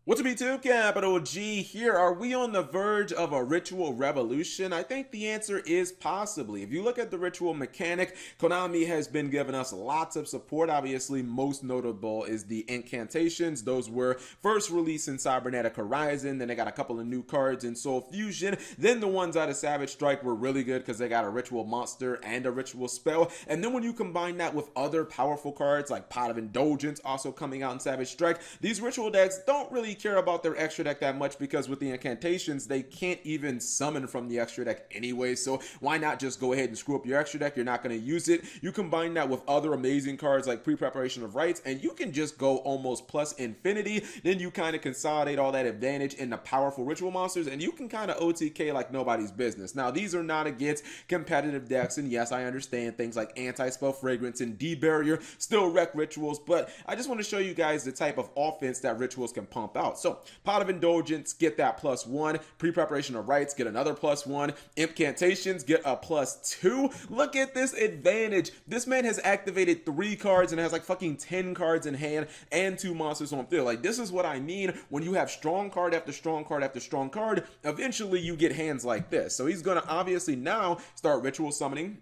What's up, YouTube? Capital G here. Are we on the verge of a ritual revolution? I think the answer is possibly. If you look at the ritual mechanic, Konami has been giving us lots of support. Obviously, most notable is the incantations. Those were first released in Cybernetic Horizon. Then they got a couple of new cards in Soul Fusion. Then the ones out of Savage Strike were really good because they got a ritual monster and a ritual spell. And then when you combine that with other powerful cards like Pot of Indulgence also coming out in Savage Strike, these ritual decks don't really care about their extra deck that much because with the incantations they can't even summon from the extra deck anyway, so why not just go ahead and screw up your extra deck? You're not going to use it. You combine that with other amazing cards like Pre-Preparation of Rites and you can just go almost plus infinity. Then you kind of consolidate all that advantage into powerful ritual monsters and you can kind of OTK like nobody's business. Now these are not against competitive decks, and yes, I understand things like Anti-Spell Fragrance and D-Barrier still wreck rituals, but I just want to show you guys the type of offense that rituals can pump out. So Pot of Indulgence, get that +1. Pre-Preparation of Rites, get another +1. Incantations, get a +2. Look at this advantage. This man has activated 3 cards and has like fucking 10 cards in hand and 2 monsters on field. Like, this is what I mean when you have strong card after strong card after strong card. Eventually you get hands like this. So he's gonna obviously now start ritual summoning.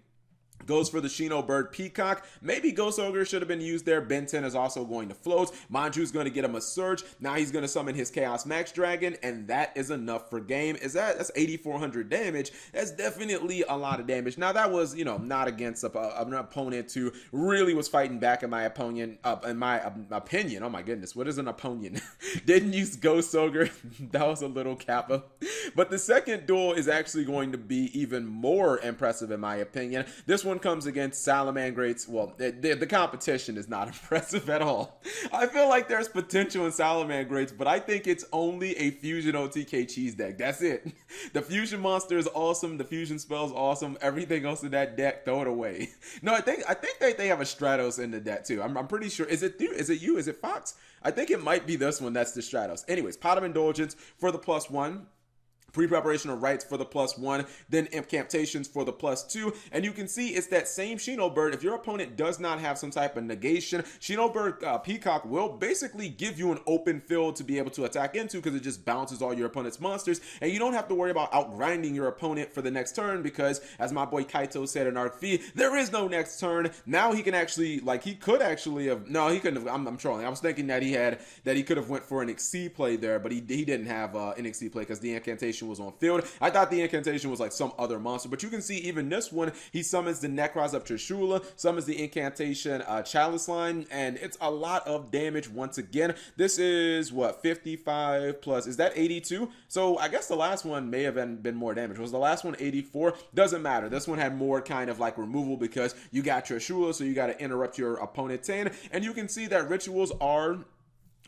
Goes for the Shino Bird Peacock. Maybe Ghost Ogre should have been used there. Ben 10 is also going to float. Manju's going to get him a Surge. Now he's going to summon his Chaos Max Dragon, and that is enough for game. That's 8,400 damage. That's definitely a lot of damage. Now that was, not against an opponent who really was fighting back in my opinion. Oh my goodness, what is an opponent? Didn't use Ghost Ogre. That was a little kappa. But the second duel is actually going to be even more impressive in my opinion. This one comes against Salamangreats. Well, the competition is not impressive at all. I feel like there's potential in Salamangreats, but I think it's only a Fusion OTK cheese deck. That's it. The Fusion monster is awesome. The Fusion spell is awesome. Everything else in that deck, throw it away. No, I think they have a Stratos in the deck too. I'm pretty sure. Is it you? Is it Fox? I think it might be this one. That's the Stratos. Anyways, Pot of Indulgence for the +1. Pre-Preparation of Rites for the +1, then Incantations for the +2, and you can see it's that same Shino Bird. If your opponent does not have some type of negation, Shino Bird Peacock will basically give you an open field to be able to attack into because it just bounces all your opponent's monsters, and you don't have to worry about outgrinding your opponent for the next turn because, as my boy Kaito said in Arc V, there is no next turn. Now he can actually, he couldn't have, I'm trolling. I was thinking that he could have went for an Xyz play there, but he didn't have an Xyz play because the Incantation was on field. I thought the incantation was like some other monster, but you can see even this one, he summons the Necros of Trishula, summons the incantation Chalice Line, and it's a lot of damage once again. This is what, 55 plus, is that 82? So I guess the last one may have been more damage. Was the last one 84? Doesn't matter. This one had more kind of like removal because you got Trishula, so you got to interrupt your opponent's hand, and you can see that rituals are,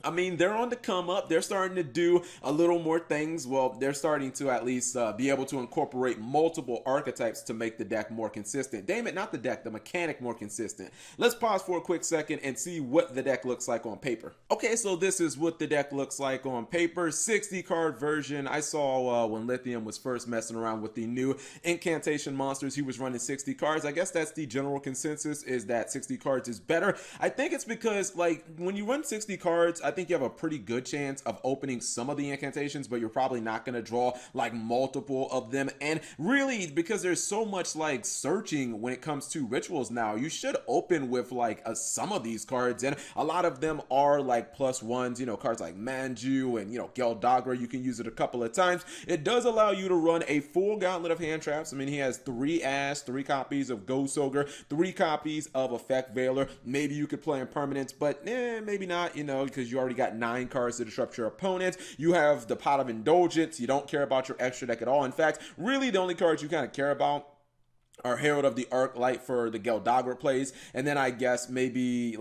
they're on the come up. They're starting to do a little more things. Well, they're starting to at least be able to incorporate multiple archetypes to make the deck more consistent. Damn it, not the deck, the mechanic more consistent. Let's pause for a quick second and see what the deck looks like on paper. Okay, so this is what the deck looks like on paper. 60 card version. I saw when Lithium was first messing around with the new incantation monsters, he was running 60 cards. I guess that's the general consensus, is that 60 cards is better. I think it's because, when you run 60 cards, I think you have a pretty good chance of opening some of the incantations, but you're probably not going to draw multiple of them. And really, because there's so much searching when it comes to rituals now, you should open with some of these cards, and a lot of them are +1s, cards like Manju and Geldagra. You can use it a couple of times. It does allow you to run a full gauntlet of hand traps. He has 3 Ash, 3 copies of Ghost Ogre, 3 copies of Effect Veiler. Maybe you could play Impermanence, but maybe not, because you already got 9 cards to disrupt your opponent. You have the Pot of Indulgence. You don't care about your extra deck at all. In fact, really the only cards you kind of care about are Herald of the Arc Light for the Geldagra plays, and then I guess maybe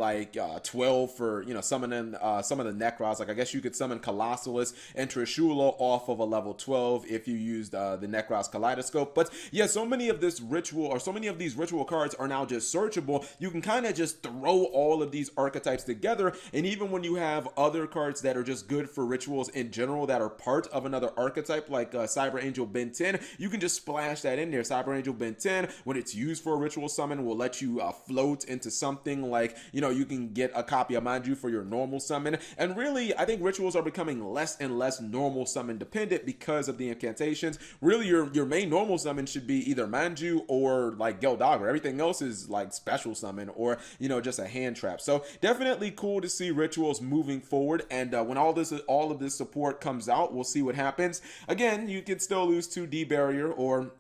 12 for summoning some of the Necros. I guess you could summon Colossalus and Trishula off of a level 12 if you used the Necros Kaleidoscope. But yeah, so many of these ritual cards are now just searchable. You can kind of just throw all of these archetypes together, and even when you have other cards that are just good for rituals in general that are part of another archetype, like Cyber Angel Ben 10, you can just splash that in there. Cyber Angel Ben 10, can, when it's used for a ritual summon, will let you float into something like, you can get a copy of Manju for your normal summon. And really, I think rituals are becoming less and less normal summon dependent because of the incantations. Really, your main normal summon should be either Manju or like Gildaga. Everything else is like special summon or, just a hand trap. So definitely cool to see rituals moving forward. And when all of this support comes out, we'll see what happens. Again, you can still lose to D Barrier or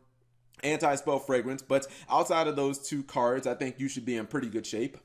Anti-Spell Fragrance, but outside of those two cards, I think you should be in pretty good shape.